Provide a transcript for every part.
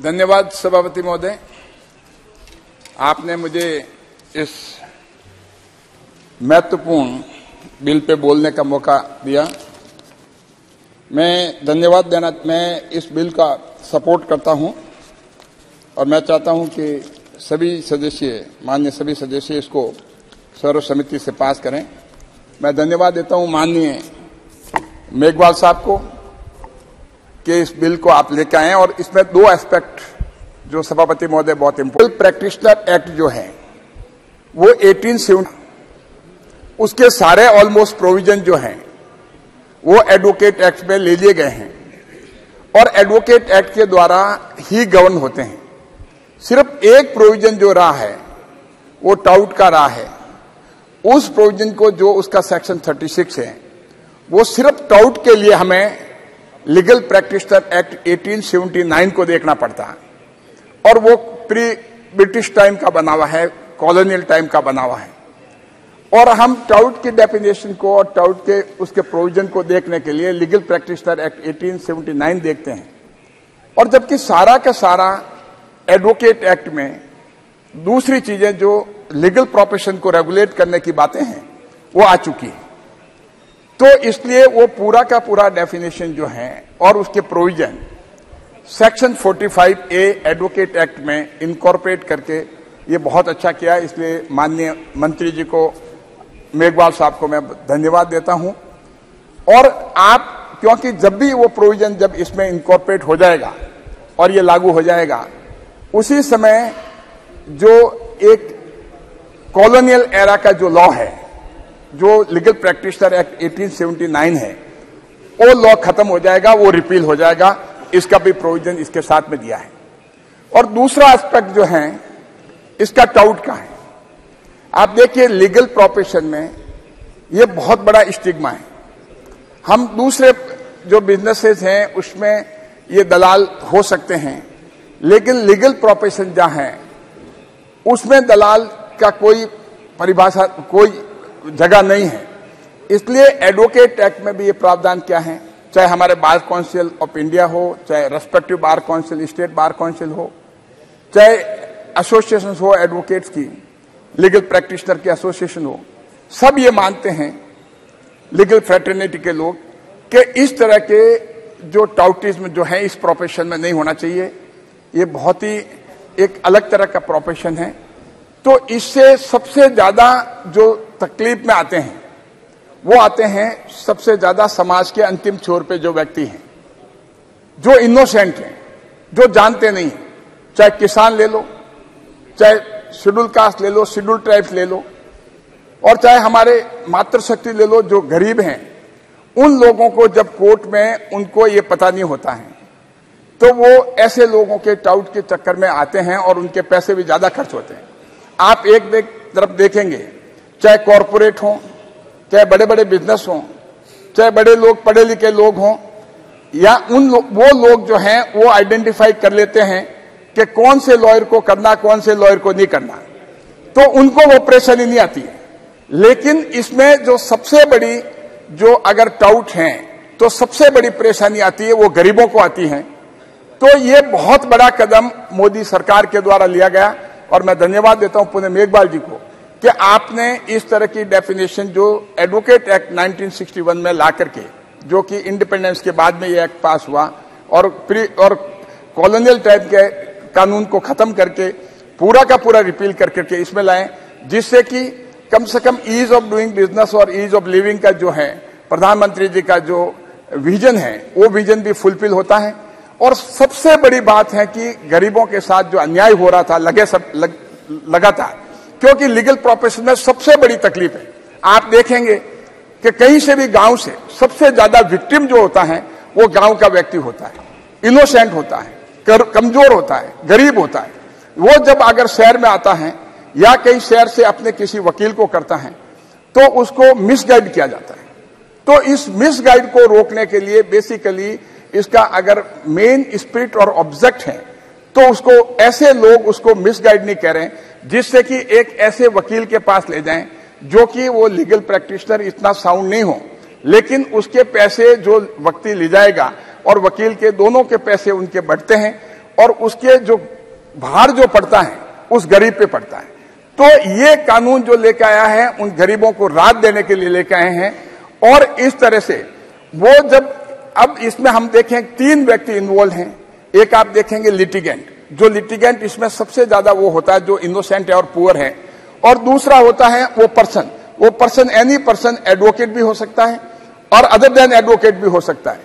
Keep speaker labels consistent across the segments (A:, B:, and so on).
A: धन्यवाद सभापति महोदय, आपने मुझे इस महत्वपूर्ण बिल पे बोलने का मौका दिया। मैं इस बिल का सपोर्ट करता हूं और मैं चाहता हूं कि माननीय सभी सदस्य इसको सर्वसम्मति से पास करें। मैं धन्यवाद देता हूं माननीय मेघवाल साहब को कि इस बिल को आप लेकर आए और इसमें दो एस्पेक्ट जो सभापति महोदय बहुत इंपोर्टेंट, प्रैक्टिशनर एक्ट जो है वो 1870 उसके सारे ऑलमोस्ट प्रोविजन जो हैं वो एडवोकेट एक्ट में ले लिए गए हैं और एडवोकेट एक्ट के द्वारा ही गवर्न होते हैं। सिर्फ एक प्रोविजन जो रहा है वो टाउट का रहा है। उस प्रोविजन को जो उसका सेक्शन 36 है वो सिर्फ टाउट के लिए हमें लीगल प्रैक्टिशनर एक्ट 1879 को देखना पड़ता है और वो प्री ब्रिटिश टाइम का बना हुआ है, कॉलोनियल टाइम का बना हुआ है। और हम टाउट की डेफिनेशन को और टाउट के उसके प्रोविजन को देखने के लिए लीगल प्रैक्टिशनर एक्ट 1879 देखते हैं और जबकि सारा का सारा एडवोकेट एक्ट में दूसरी चीजें जो लीगल प्रोफेशन को रेगुलेट करने की बातें हैं वो आ चुकी है। तो इसलिए वो पूरा का पूरा डेफिनेशन जो है और उसके provision section 45A advocate act में इनकॉर्पोरेट करके ये बहुत अच्छा किया। इसलिए माननीय मंत्री जी को, मेघवाल साहब को मैं धन्यवाद देता हूं। और आप, क्योंकि जब भी वो प्रोविजन जब इसमें इनकॉर्पोरेट हो जाएगा और ये लागू हो जाएगा, उसी समय जो एक कॉलोनियल एरा का जो लॉ है, जो लीगल प्रैक्टिशनर एक्ट 1879 है, वो लॉ खत्म हो जाएगा, वो रिपील हो जाएगा। इसका भी प्रोविजन इसके साथ में दिया है। और दूसरा एस्पेक्ट जो है इसका टाउट का है। आप देखिए लीगल प्रोफेशन में ये बहुत बड़ा स्टिग्मा है। हम दूसरे जो बिजनेसेस हैं उसमें ये दलाल हो सकते हैं, लेकिन लीगल प्रोफेशन जहां है उसमें दलाल का कोई परिभाषा, कोई जगह नहीं है। इसलिए एडवोकेट एक्ट में भी ये प्रावधान क्या है, चाहे हमारे बार काउंसिल ऑफ इंडिया हो, चाहे respective bar council, state bar council हो, चाहे एसोसिएशन हो एडवोकेट्स की, लीगल प्रैक्टिशनर की एसोसिएशन हो, सब ये मानते हैं लीगल फ्रेटर्निटी के लोग कि इस तरह के जो टाउटिज्म जो है इस प्रोफेशन में नहीं होना चाहिए। ये बहुत ही एक अलग तरह का प्रोफेशन है। तो इससे सबसे ज्यादा जो तकलीफ में आते हैं वो आते हैं सबसे ज्यादा समाज के अंतिम छोर पे जो व्यक्ति हैं, जो इनोसेंट हैं, जो जानते नहीं हैं। चाहे किसान ले लो, चाहे शेड्यूल कास्ट ले लो, शेड्यूल ट्राइब्स ले लो, और चाहे हमारे मातृशक्ति ले लो, जो गरीब हैं। उन लोगों को जब कोर्ट में उनको ये पता नहीं होता है तो वो ऐसे लोगों के टाउट के चक्कर में आते हैं और उनके पैसे भी ज्यादा खर्च होते हैं। आप एक तरफ देखेंगे, चाहे कॉरपोरेट हो, चाहे बड़े बड़े बिजनेस हो, चाहे बड़े लोग, पढ़े लिखे लोग हों, या वो लोग जो हैं वो आइडेंटिफाई कर लेते हैं कि कौन से लॉयर को करना, कौन से लॉयर को नहीं करना, तो उनको वो परेशानी नहीं आती है। लेकिन इसमें जो सबसे बड़ी जो अगर टाउट हैं तो सबसे बड़ी परेशानी आती है वो गरीबों को आती है। तो ये बहुत बड़ा कदम मोदी सरकार के द्वारा लिया गया और मैं धन्यवाद देता हूं पुणे मेघवाल जी को कि आपने इस तरह की डेफिनेशन जो एडवोकेट एक्ट 1961 में ला करके, जो कि इंडिपेंडेंस के बाद में ये एक्ट पास हुआ और कॉलोनियल टाइप के कानून को खत्म करके पूरा का पूरा रिपील करके इसमें लाए, जिससे कि कम से कम ईज ऑफ डूइंग बिजनेस और ईज ऑफ लिविंग का जो है प्रधानमंत्री जी का जो विजन है वो विजन भी फुलफिल होता है। और सबसे बड़ी बात है कि गरीबों के साथ जो अन्याय हो रहा था लगातार, क्योंकि लीगल प्रोफेशन में सबसे बड़ी तकलीफ है। आप देखेंगे कि कहीं से भी गांव से सबसे ज्यादा विक्टिम जो होता है वो गांव का व्यक्ति होता है, इनोसेंट होता है, कमजोर होता है, गरीब होता है। वो जब अगर शहर में आता है या कहीं शहर से अपने किसी वकील को करता है तो उसको मिसगाइड किया जाता है। तो इस मिसगाइड को रोकने के लिए बेसिकली इसका अगर मेन स्पिरिट और ऑब्जेक्ट है तो उसको ऐसे लोग उसको मिसगाइड नहीं करें, जिससे कि एक ऐसे वकील के पास ले जाएं जो कि वो लीगल प्रैक्टिशनर इतना साउंड नहीं हो, लेकिन उसके पैसे जो वकील ले जाएगा और वकील के दोनों के पैसे उनके बढ़ते हैं, और उसके जो भार जो पड़ता है उस गरीब पे पड़ता है। तो ये कानून जो लेकर आया है उन गरीबों को राहत देने के लिए लेकर आए हैं। और इस तरह से वो जब अब इसमें हम देखें 3 व्यक्ति इन्वॉल्व हैं। एक आप देखेंगे लिटिगेंट, जो लिटिगेंट इसमें सबसे ज्यादा वो होता है जो इनोसेंट है और पुअर है। और दूसरा होता है वो पर्सन एनी पर्सन एडवोकेट भी हो सकता है और अदर देन एडवोकेट भी हो सकता है।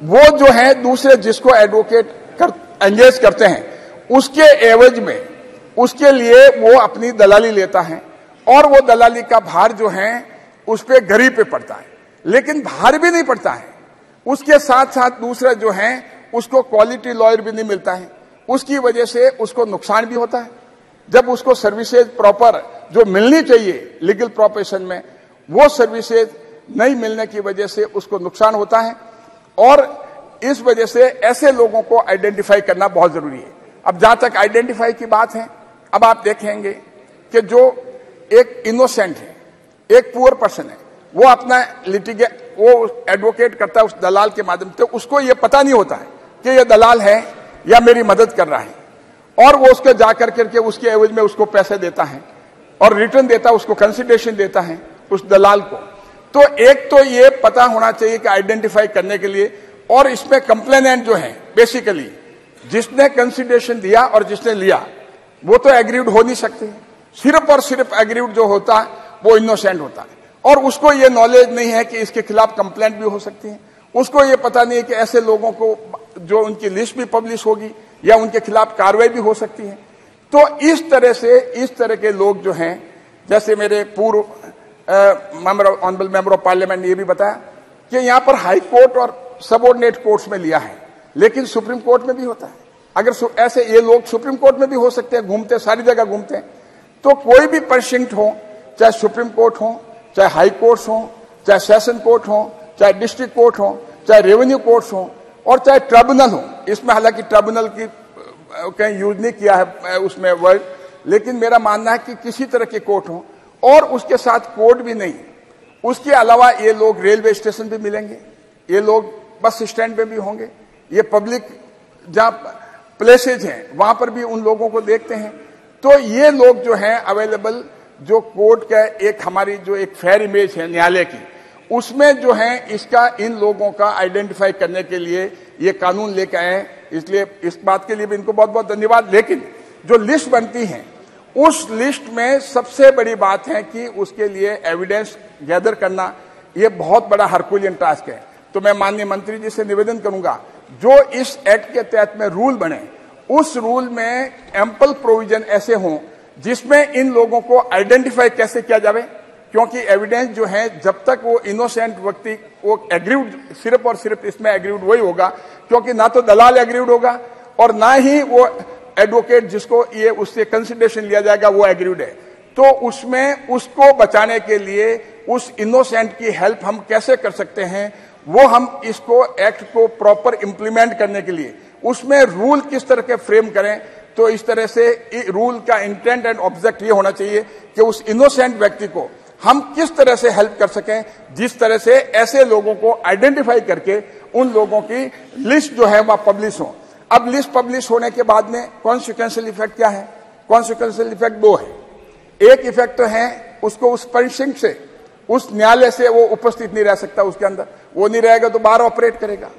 A: वो जो है दूसरे जिसको एडवोकेट एंगेज करते हैं उसके एवज में उसके लिए वो अपनी दलाली लेता है और वो दलाली का भार जो है उस पे गरीब पे पड़ता है। लेकिन भार भी नहीं पड़ता है, उसके साथ साथ दूसरा जो है उसको क्वालिटी लॉयर भी नहीं मिलता है। उसकी वजह से उसको नुकसान भी होता है। जब उसको सर्विसेज प्रॉपर जो मिलनी चाहिए लीगल प्रोफेशन में वो सर्विसेज नहीं मिलने की वजह से उसको नुकसान होता है। और इस वजह से ऐसे लोगों को आइडेंटिफाई करना बहुत जरूरी है। अब जहां तक आइडेंटिफाई की बात है, अब आप देखेंगे कि जो एक इनोसेंट है, एक पुअर पर्सन है, वो अपना वो एडवोकेट करता है उस दलाल के माध्यम से, उसको ये पता नहीं होता है कि ये दलाल है या मेरी मदद कर रहा है। और वो उसको जाकर करके उसके एवज में उसको पैसे देता है और रिटर्न देता है, उसको कंसिडरेशन देता है उस दलाल को। तो एक तो ये पता होना चाहिए कि आइडेंटिफाई करने के लिए। और इसमें कंप्लेनेंट जो है बेसिकली जिसने कंसिडरेशन दिया और जिसने लिया वो तो एग्रीड हो नहीं सकते। सिर्फ और सिर्फ एग्रीड जो होता है वो इनोसेंट होता है और उसको ये नॉलेज नहीं है कि इसके खिलाफ कंप्लेंट भी हो सकती है। उसको ये पता नहीं है कि ऐसे लोगों को जो उनकी लिस्ट भी पब्लिश होगी या उनके खिलाफ कार्रवाई भी हो सकती है। तो इस तरह से इस तरह के लोग जो हैं, जैसे मेरे पूर्व ऑनरेबल मेंबर ऑफ पार्लियामेंट ने ये भी बताया कि यहाँ पर हाई कोर्ट और सबऑर्डिनेट कोर्ट्स में लिया है, लेकिन सुप्रीम कोर्ट में भी होता है। अगर ऐसे ये लोग सुप्रीम कोर्ट में भी हो सकते हैं, घूमते सारी जगह घूमते हैं। तो कोई भी प्रश्न हो, चाहे सुप्रीम कोर्ट हो, चाहे हाई कोर्ट्स हो, चाहे सेशन कोर्ट हो, चाहे डिस्ट्रिक्ट कोर्ट हो, चाहे रेवेन्यू कोर्ट्स हो और चाहे ट्रिब्यूनल हो। इसमें हालांकि ट्रिब्यूनल की कहीं यूज नहीं किया है उसमें वर्ड, लेकिन मेरा मानना है कि किसी तरह के कोर्ट हो। और उसके साथ कोर्ट भी नहीं, उसके अलावा ये लोग रेलवे स्टेशन पे मिलेंगे, ये लोग बस स्टैंड पे भी होंगे, ये पब्लिक जहां प्लेसेज हैं वहां पर भी उन लोगों को देखते हैं। तो ये लोग जो हैं अवेलेबल, जो कोर्ट का एक हमारी जो एक फेयर इमेज है न्यायालय की, उसमें जो है इसका इन लोगों का आइडेंटिफाई करने के लिए ये कानून लेकर आए। इसलिए इस बात के लिए भी इनको बहुत बहुत धन्यवाद। लेकिन जो लिस्ट बनती है उस लिस्ट में सबसे बड़ी बात है कि उसके लिए एविडेंस गैदर करना ये बहुत बड़ा हरकुलियन टास्क है। तो मैं माननीय मंत्री जी से निवेदन करूंगा, जो इस एक्ट के तहत में रूल बने उस रूल में एम्पल प्रोविजन ऐसे हों जिसमें इन लोगों को आइडेंटिफाई कैसे किया जाए। क्योंकि एविडेंस जो है जब तक वो इनोसेंट व्यक्ति वो एग्रीड, सिर्फ और सिर्फ इसमें एग्रीड वही होगा, क्योंकि ना तो दलाल एग्रीड होगा और ना ही वो एडवोकेट जिसको ये उससे कंसिडरेशन लिया जाएगा वो एग्रीड है। तो उसमें उसको बचाने के लिए उस इनोसेंट की हेल्प हम कैसे कर सकते हैं, वो हम इसको एक्ट को प्रॉपर इंप्लीमेंट करने के लिए उसमें रूल किस तरह के फ्रेम करें। तो इस तरह से रूल का इंटेंट एंड ऑब्जेक्ट ये होना चाहिए कि उस इनोसेंट व्यक्ति को हम किस तरह से हेल्प कर सकें, जिस तरह से ऐसे लोगों को आइडेंटिफाई करके उन लोगों की लिस्ट जो है वह पब्लिश हो। अब लिस्ट पब्लिश होने के बाद में कॉन्सिक्वेंशियल इफेक्ट क्या है? कॉन्सिक्वेंशियल इफेक्ट 2 है। एक इफेक्ट है उसको उस पंचिंग से, उस न्यायालय से वो उपस्थित नहीं रह सकता, उसके अंदर वो नहीं रहेगा तो बाहर ऑपरेट करेगा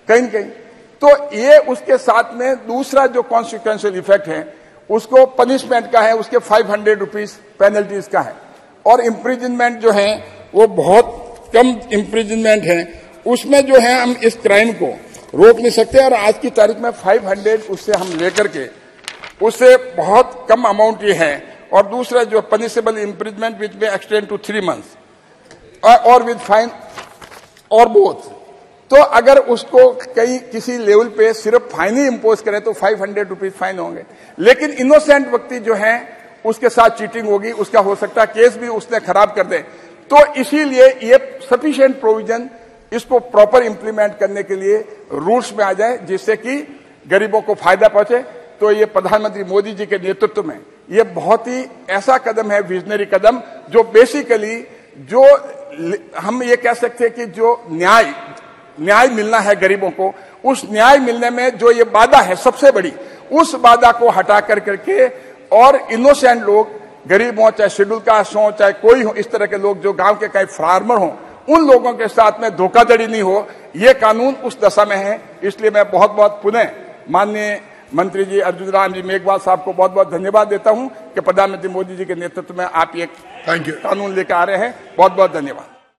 A: कहीं न कहीं। तो ये उसके साथ में दूसरा जो कॉन्सिक्वेंशियल इफेक्ट है उसको पनिशमेंट का है, उसके 500 रुपीज पेनल्टीज का है। और इम्प्रिजनमेंट जो है वो बहुत कम इम्प्रिजनमेंट है, उसमें जो है हम इस क्राइम को रोक नहीं सकते। और आज की तारीख में 500 उससे हम लेकर के उससे बहुत कम अमाउंट ये है। और दूसरा जो पनिशेबल इम्प्रिजमेंट विच में एक्सटेंड टू 3 months और विद फाइन और बोथ। तो अगर उसको कहीं किसी लेवल पे सिर्फ फाइन ही इम्पोज करें तो 500 रुपीज फाइन होंगे, लेकिन इनोसेंट व्यक्ति जो है उसके साथ चीटिंग होगी, उसका हो सकता है केस भी उसने खराब कर दे। तो इसीलिए ये सफिशिएंट प्रोविजन इसको प्रॉपर इंप्लीमेंट करने के लिए रूल्स में आ जाए जिससे कि गरीबों को फायदा पहुंचे। तो ये प्रधानमंत्री मोदी जी के नेतृत्व में ये बहुत ही ऐसा कदम है, विजनरी कदम, जो बेसिकली जो हम ये कह सकते हैं कि जो न्याय मिलना है गरीबों को, उस न्याय मिलने में जो ये बाधा है सबसे बड़ी, उस बाधा को हटा करके और इनोसेंट लोग, गरीब हो चाहे शेड्यूल कास्ट हो चाहे कोई हो, इस तरह के लोग जो गांव के कई फार्मर हो, उन लोगों के साथ में धोखाधड़ी नहीं हो, ये कानून उस दशा में है। इसलिए मैं बहुत बहुत पुनः माननीय मंत्री जी अर्जुन राम जी मेघवाल साहब को बहुत बहुत धन्यवाद देता हूं कि प्रधानमंत्री मोदी जी के नेतृत्व में आप ये कानून लेकर आ रहे हैं। बहुत बहुत धन्यवाद।